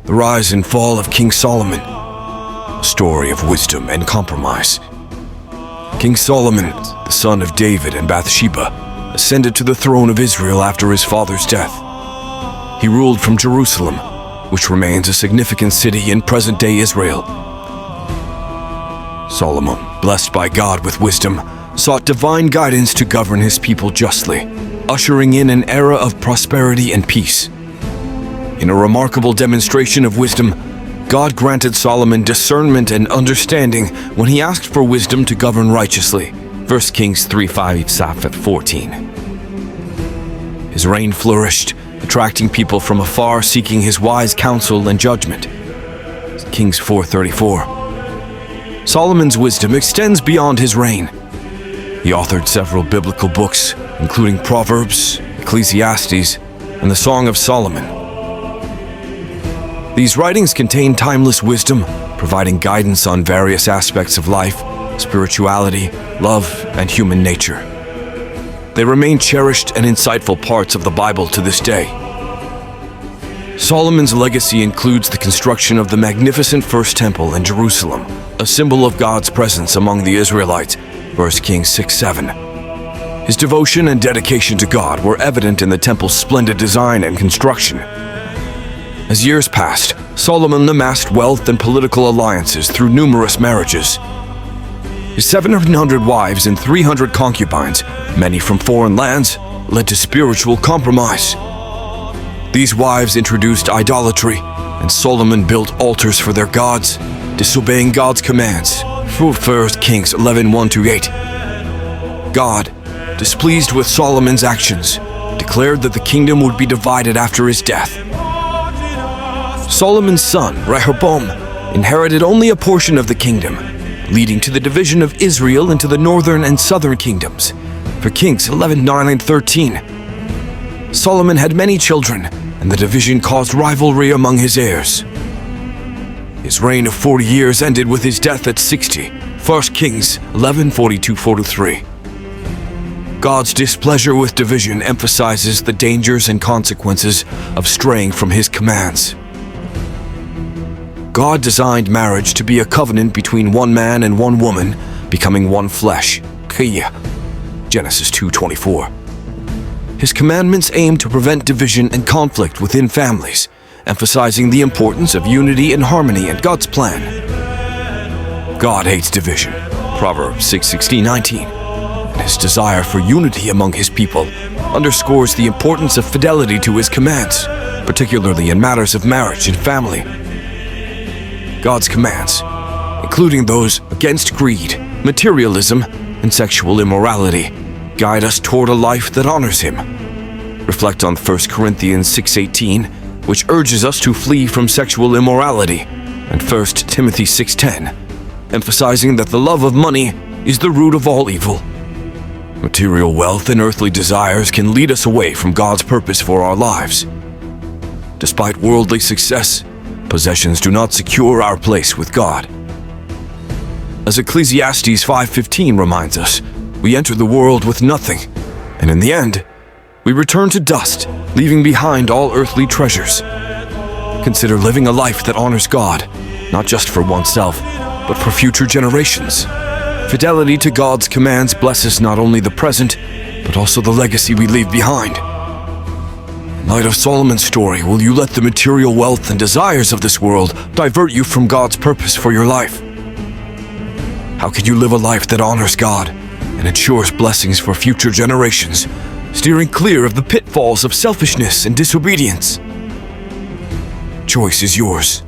The Rise and Fall of King Solomon, a story of wisdom and compromise. King Solomon, the son of David and Bathsheba, ascended to the throne of Israel after his father's death. He ruled from Jerusalem, which remains a significant city in present-day Israel. Solomon, blessed by God with wisdom, sought divine guidance to govern his people justly, ushering in an era of prosperity and peace. In a remarkable demonstration of wisdom, God granted Solomon discernment and understanding when he asked for wisdom to govern righteously. 1 Kings 3:5-14. His reign flourished, attracting people from afar seeking his wise counsel and judgment. Kings 4:34. Solomon's wisdom extends beyond his reign. He authored several biblical books, including Proverbs, Ecclesiastes, and the Song of Solomon. These writings contain timeless wisdom, providing guidance on various aspects of life, spirituality, love, and human nature. They remain cherished and insightful parts of the Bible to this day. Solomon's legacy includes the construction of the magnificent First Temple in Jerusalem, a symbol of God's presence among the Israelites, 1 Kings 6:7. His devotion and dedication to God were evident in the temple's splendid design and construction. As years passed, Solomon amassed wealth and political alliances through numerous marriages. His 700 wives and 300 concubines, many from foreign lands, led to spiritual compromise. These wives introduced idolatry, and Solomon built altars for their gods, disobeying God's commands. 1 Kings 11:1-8. God, displeased with Solomon's actions, declared that the kingdom would be divided after his death. Solomon's son, Rehoboam, inherited only a portion of the kingdom, leading to the division of Israel into the northern and southern kingdoms. For Kings 11:9-13. Solomon had many children, and the division caused rivalry among his heirs. His reign of 40 years ended with his death at 60. 1 Kings 11:42-43. God's displeasure with division emphasizes the dangers and consequences of straying from his commands. God designed marriage to be a covenant between one man and one woman, becoming one flesh. Genesis 2:24. His commandments aim to prevent division and conflict within families, emphasizing the importance of unity and harmony in God's plan. God hates division, Proverbs 6:16-19, and his desire for unity among his people underscores the importance of fidelity to his commands, particularly in matters of marriage and family. God's commands, including those against greed, materialism, and sexual immorality, guide us toward a life that honors him. Reflect on 1 Corinthians 6:18, which urges us to flee from sexual immorality, and 1 Timothy 6:10, emphasizing that the love of money is the root of all evil. Material wealth and earthly desires can lead us away from God's purpose for our lives. Despite worldly success, possessions do not secure our place with God. As Ecclesiastes 5:15 reminds us, we enter the world with nothing, and in the end, we return to dust, leaving behind all earthly treasures. Consider living a life that honors God, not just for oneself, but for future generations. Fidelity to God's commands blesses not only the present, but also the legacy we leave behind. In light of Solomon's story, will you let the material wealth and desires of this world divert you from God's purpose for your life? How can you live a life that honors God and ensures blessings for future generations, steering clear of the pitfalls of selfishness and disobedience? Choice is yours.